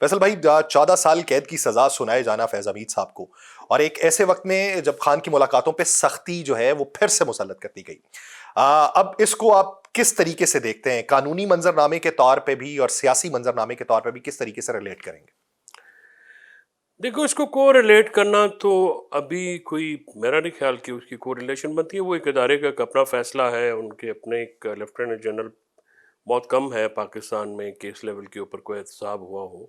فیصل بھائی، 14 سال قید کی سزا سنائے جانا فیض حمید صاحب کو، اور ایک ایسے وقت میں جب خان کی ملاقاتوں پہ سختی جو ہے وہ پھر سے مسلط کر دی گئی، اب اس کو آپ کس طریقے سے دیکھتے ہیں؟ قانونی منظرنامے کے طور پہ بھی اور سیاسی منظرنامے کے طور پہ بھی کس طریقے سے ریلیٹ کریں گے؟ دیکھو، اس کو کو ریلیٹ کرنا تو ابھی کوئی میرا نہیں خیال کہ اس کی کو ریلیشن بنتی ہے. وہ ایک ادارے کا ایک اپنا فیصلہ ہے. ان کے اپنے ایک لیفٹیننٹ جنرل بہت کم ہے پاکستان میں کیس لیول کے اوپر کوئی احتساب ہوا ہو.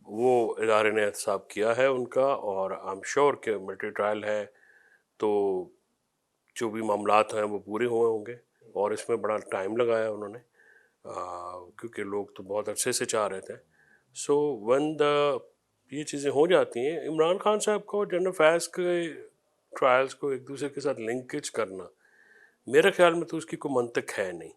وہ ادارے نے احتساب کیا ہے ان کا، اور آئی ایم شیور کہ ملٹری ٹرائل ہے تو جو بھی معاملات ہیں وہ پورے ہوئے ہوں گے. اور اس میں بڑا ٹائم لگایا انہوں نے، کیونکہ لوگ تو بہت عرصے سے چاہ رہے تھے. سو ون یہ چیزیں ہو جاتی ہیں. عمران خان صاحب کو جنرل فیض کے ٹرائلز کو ایک دوسرے کے ساتھ لنکیج کرنا میرے خیال میں تو اس کی کوئی منطق ہے نہیں.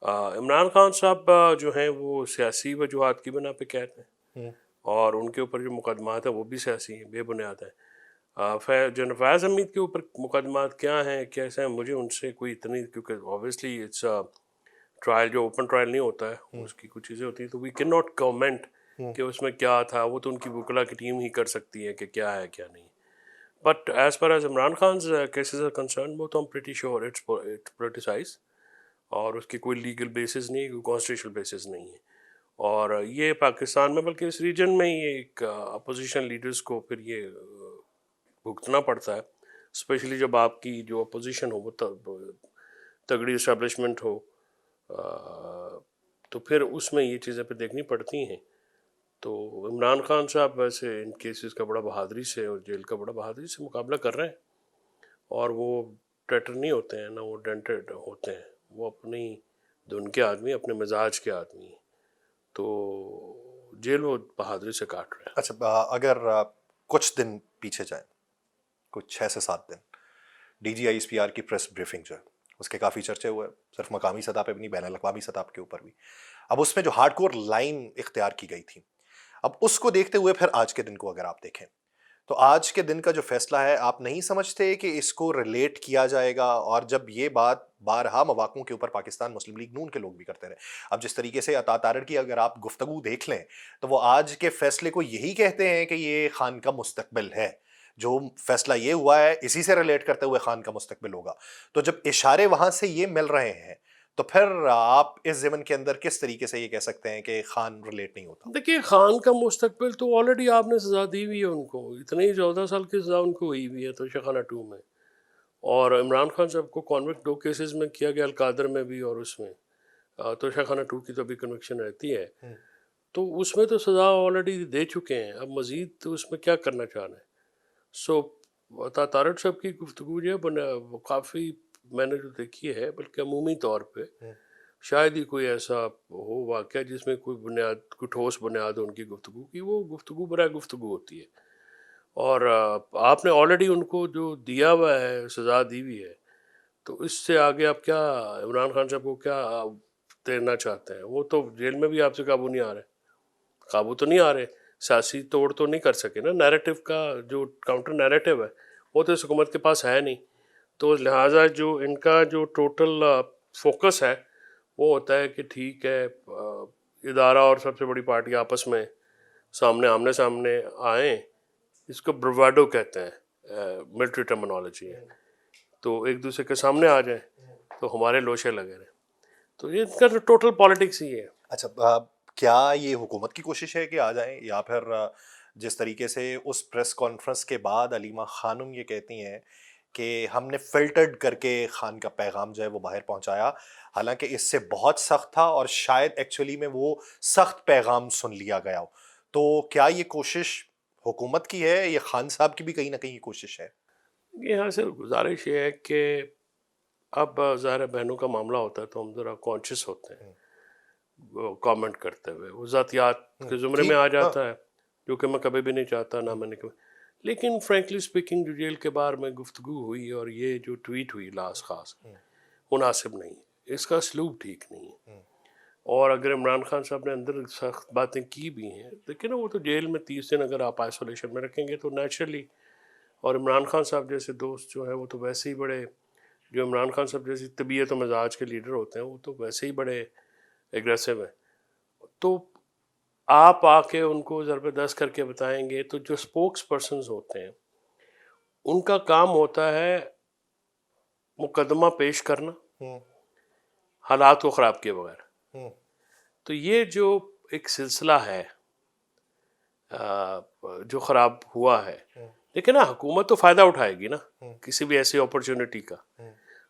عمران خان صاحب جو ہیں وہ سیاسی وجوہات کی بنا پہ قید ہیں، اور ان کے اوپر جو مقدمات ہیں وہ بھی سیاسی ہیں، بے بنیاد ہیں. جنرل فیض حمید کے اوپر مقدمات کیا ہیں کیسے ہیں، مجھے ان سے کوئی اتنی، کیونکہ آبویسلی اٹس ٹرائل جو اوپن ٹرائل نہیں ہوتا ہے، اس کی کچھ چیزیں ہوتی ہیں، تو وی کین ناٹ کامنٹ کہ اس میں کیا تھا. وہ تو ان کی وکلا کی ٹیم ہی کر سکتی ہے کہ کیا ہے کیا نہیں. But as far as Imran Khan's cases are concerned, وہ تو ہم پریٹی شیور اٹس پولیٹیسائز، اور اس کی کوئی لیگل بیسز نہیں، کوئی کانسٹیٹیوشنل بیسز نہیں ہے. اور یہ پاکستان میں بلکہ اس ریجن میں یہ ایک اپوزیشن لیڈرز کو پھر یہ بھگتنا پڑتا ہے، اسپیشلی جب آپ کی جو اپوزیشن ہو وہ تگڑی اسٹیبلشمنٹ ہو، تو پھر اس میں یہ چیزیں پہ دیکھنی پڑتی ہیں. تو عمران خان صاحب ویسے ان کیسز کا بڑا بہادری سے اور جیل کا بڑا بہادری سے مقابلہ کر رہے ہیں، اور وہ ٹیٹر نہیں ہوتے ہیں، نہ وہ ڈینٹڈ ہوتے ہیں. وہ اپنی دھن کے آدمی، اپنے مزاج کے آدمی ہیں، تو جیل وہ بہادری سے کاٹ رہے ہیں. اچھا، اگر کچھ دن پیچھے جائیں، کچھ 6 سے 7 دن، D G I S P R کی پریس بریفنگ جو ہے اس کے کافی چرچے ہوئے، صرف مقامی سطح پہ بھی نہیں، بین الاقوامی سطح کے اوپر بھی. اب اس میں جو ہارڈ کور لائن اختیار کی گئی تھی، اب اس کو دیکھتے ہوئے پھر آج کے دن کو اگر آپ دیکھیں تو آج کے دن کا جو فیصلہ ہے، آپ نہیں سمجھتے کہ اس کو ریلیٹ کیا جائے گا؟ اور جب یہ بات بارہا مواقعوں کے اوپر پاکستان مسلم لیگ نون کے لوگ بھی کرتے رہے، اب جس طریقے سے عطا طاہر کی اگر آپ گفتگو دیکھ لیں تو وہ آج کے فیصلے کو یہی کہتے ہیں کہ یہ خان کا مستقبل ہے، جو فیصلہ یہ ہوا ہے اسی سے ریلیٹ کرتے ہوئے خان کا مستقبل ہوگا. تو جب اشارے وہاں سے یہ مل رہے ہیں تو پھر آپ اس ضمن کے اندر کس طریقے سے یہ کہہ سکتے ہیں کہ خان ریلیٹ نہیں ہوتا؟ دیکھیے، خان کا مستقبل تو آلریڈی آپ نے سزا دی ہوئی ہے ان کو، اتنے ہی 14 سال کی سزا ان کو ہوئی ہوئی ہے تو شیخانہ 2 میں. اور عمران خان صاحب کو کانوکٹ 2 کیسز میں کیا گیا، القادر میں بھی اور اس میں، تو شیخانہ 2 کی تو ابھی کنوکشن رہتی ہے. تو اس میں تو سزا آلریڈی دے چکے ہیں، اب مزید تو اس میں کیا کرنا چاہ رہے ہیں. سو عطا طارق صاحب کی گفتگو جو ہے وہ کافی میں نے جو دیکھی ہے، بلکہ عمومی طور پہ شاید ہی کوئی ایسا ہو واقعہ جس میں کوئی ٹھوس بنیاد ہو ان کی گفتگو کی. وہ گفتگو برائے گفتگو ہوتی ہے. اور آپ نے آلریڈی ان کو جو دیا ہوا ہے، سزا دی ہوئی ہے، تو اس سے آگے آپ کیا عمران خان صاحب کو کیا تیرنا چاہتے ہیں؟ وہ تو جیل میں بھی آپ سے قابو نہیں آ رہے، قابو تو نہیں آ رہے، سیاسی توڑ تو نہیں کر سکے نا. نیریٹو کا جو کاؤنٹر نیریٹو ہے وہ تو اس حکومت کے پاس ہے نہیں. تو لہٰذا جو ان کا جو ٹوٹل فوکس ہے وہ ہوتا ہے کہ ٹھیک ہے، ادارہ اور سب سے بڑی پارٹی آپس میں آمنے سامنے آئیں. اس کو بروواڈو کہتے ہیں، ملٹری ٹرمنالوجی ہے. تو ایک دوسرے کے سامنے آ جائیں تو ہمارے لوشے لگے رہیں. تو یہ ان کا تو ٹوٹل پالیٹکس ہی ہے. اچھا، کیا یہ حکومت کی کوشش ہے کہ آ جائیں، یا پھر جس طریقے سے اس پریس کانفرنس کے بعد علیمہ خانم یہ کہتی ہیں کہ ہم نے فلٹرڈ کر کے خان کا پیغام جو ہے وہ باہر پہنچایا، حالانکہ اس سے بہت سخت تھا اور شاید ایکچولی میں وہ سخت پیغام سن لیا گیا ہو، تو کیا یہ کوشش حکومت کی ہے یا خان صاحب کی بھی کہیں نہ کہیں یہ کوشش ہے؟ یہاں سے گزارش یہ ہے کہ اب ظاہر بہنوں کا معاملہ ہوتا ہے تو ہم ذرا کانشیس ہوتے ہیں کامنٹ کرتے ہوئے. وہ ذاتیات کے زمرے میں ٹھیک، آ ہاں. جاتا ہے، جو کہ میں کبھی بھی نہیں چاہتا، نہ میں نے کبھی. لیکن فرینکلی اسپیکنگ جو جیل کے باہر میں گفتگو ہوئی اور یہ جو ٹویٹ ہوئی لاس خاص مناسب نہیں ہے، اس کا اسلوب ٹھیک نہیں ہے. اور اگر عمران خان صاحب نے اندر سخت باتیں کی بھی ہیں، لیکن وہ تو جیل میں 30 دن اگر آپ آئسولیشن میں رکھیں گے تو نیچرلی. اور عمران خان صاحب جیسے دوست جو ہیں وہ تو ویسے ہی بڑے، جو عمران خان صاحب جیسی طبیعت و مزاج کے لیڈر ہوتے ہیں وہ تو ویسے ہی بڑے ایگریسو ہیں. تو آپ آ کے ان کو ضرب دست کر کے بتائیں گے تو جو اسپوکس پرسنز ہوتے ہیں ان کا کام ہوتا ہے مقدمہ پیش کرنا حالات کو خراب کیے بغیر. تو یہ جو ایک سلسلہ ہے جو خراب ہوا ہے، لیکن نا حکومت تو فائدہ اٹھائے گی نا کسی بھی ایسی اپرچونٹی کا.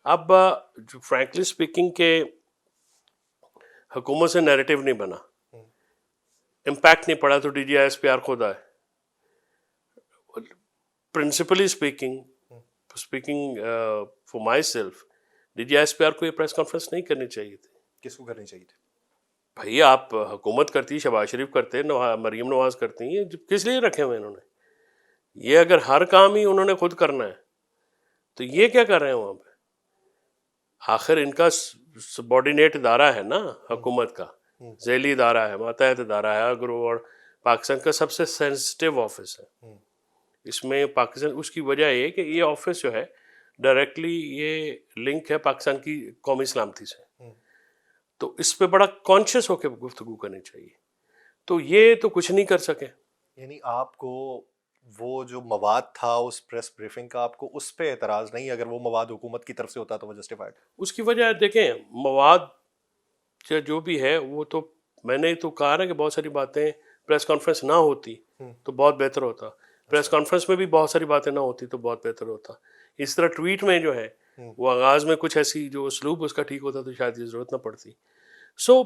اب جو فرینکلی اسپیکنگ کے حکومت سے نیریٹو نہیں بنا، امپیکٹ نہیں پڑا تو D G I S P R خود آئے. Principally speaking for myself, D G I S P R کو یہ پریس کانفرنس نہیں کرنی چاہیے تھی. کس کو کرنی چاہیے تھی؟ بھائی آپ حکومت کرتی، شہباز شریف کرتے، مریم نواز کرتی ہیں، کس لیے رکھے ہوئے انہوں نے؟ یہ اگر ہر کام ہی انہوں نے خود کرنا ہے تو یہ کیا کر رہے ہیں وہاں پہ؟ آخر ان کا سبارڈینیٹ ادارہ ہے نا حکومت کا، ذیلی ادارہ ہے، ماتحت ادارہ ہے، اگر اور پاکستان کا سب سے سینسٹیو آفس ہے. اس میں پاکستان، اس کی وجہ یہ کہ یہ آفس جو ہے ڈائریکٹلی یہ لنک ہے پاکستان کی قومی سلامتی سے، تو اس پہ بڑا کانشیس ہو کے گفتگو کرنی چاہیے. تو یہ تو کچھ نہیں کر سکے. یعنی آپ کو وہ جو مواد تھا اس پریس بریفنگ کا، آپ کو اس پہ اعتراض نہیں؟ اگر وہ مواد حکومت کی طرف سے ہوتا تو وہ جسٹیفائڈ؟ اس کی وجہ دیکھیں، مواد جو بھی ہے وہ تو میں نے تو کہا نا کہ بہت ساری باتیں پریس کانفرنس نہ ہوتی تو بہت بہتر ہوتا، پریس کانفرنس میں بھی بہت ساری باتیں نہ ہوتی تو بہت بہتر ہوتا. اس طرح ٹویٹ میں جو ہے وہ آغاز میں کچھ ایسی جو اسلوب اس کا ٹھیک ہوتا تو شاید یہ ضرورت نہ پڑتی. سو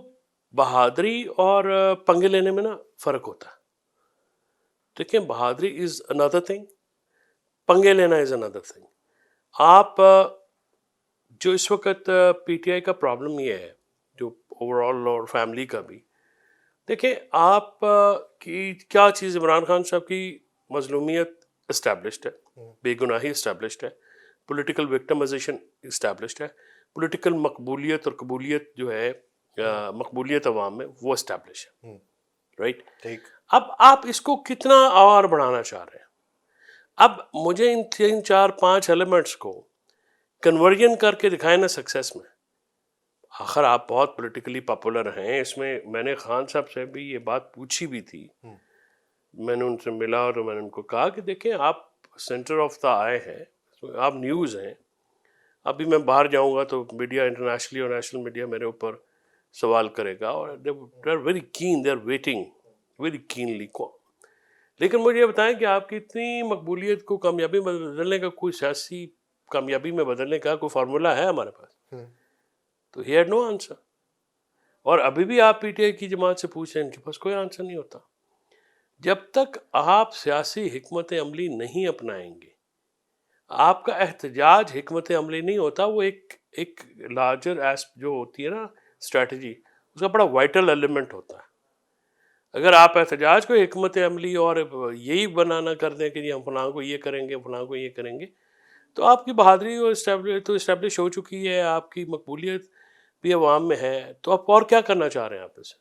بہادری اور پنگے لینے میں نا فرق ہوتا ہے. دیکھیں، بہادری از اندر تھنگ، پنگے لینا از اندر تھنگ. آپ جو اس وقت پی ٹی آئی کا پرابلم یہ ہے جو اوور آل اور فیملی کا بھی، دیکھیں آپ کی کیا چیز، عمران خان صاحب کی مظلومیت اسٹیبلشڈ ہے، بے گناہی اسٹیبلشڈ ہے، پولیٹیکل وکٹمائزیشن اسٹیبلشڈ ہے، پولیٹیکل مقبولیت اور قبولیت جو ہے مقبولیت عوام میں وہ اسٹیبلش ہے، رائٹ؟ ٹھیک. اب آپ اس کو کتنا اور بڑھانا چاہ رہے ہیں؟ اب مجھے ان 3 4 5 ایلیمنٹس کو کنورژن کر کے دکھائیں نا سکسیس میں. آخر آپ بہت پولیٹیکلی پاپولر ہیں. اس میں میں نے خان صاحب سے بھی یہ بات پوچھی بھی تھی، میں نے ان سے ملا اور میں نے ان کو کہا کہ دیکھیں آپ سینٹر آف دا آئے ہیں، آپ نیوز ہیں. ابھی میں باہر جاؤں گا تو میڈیا انٹرنیشنلی اور نیشنل میڈیا میرے اوپر سوال کرے گا، اور they are very keen, they are waiting very keenly. لیکن مجھے یہ بتائیں کہ آپ کی اتنی مقبولیت کو کامیابی میں بدلنے کا، کوئی سیاسی کامیابی میں بدلنے کا کوئی فارمولہ ہے ہمارے پاس؟ تو ہی ہیڈ نو آنسر. اور ابھی بھی آپ پی ٹی آئی کی جماعت سے پوچھیں، ان کے پاس کوئی آنسر نہیں ہوتا. جب تک آپ سیاسی حکمت عملی نہیں اپنائیں گے، آپ کا احتجاج حکمت عملی نہیں ہوتا، وہ ایک لارجر جو ہوتی ہے نا اسٹریٹجی، اس کا بڑا وائٹل ایلیمنٹ ہوتا ہے. اگر آپ احتجاج کو حکمت عملی اور یہی بنانا کر دیں کہ جی ہم فلاں کو یہ کریں گے، فلاں کو یہ کریں گے، تو آپ کی بہادری تو اسٹیبلش ہو چکی ہے، آپ کی مقبولیت بھی عوام میں ہے، تو آپ اور کیا کرنا چاہ رہے ہیں آپ اسے؟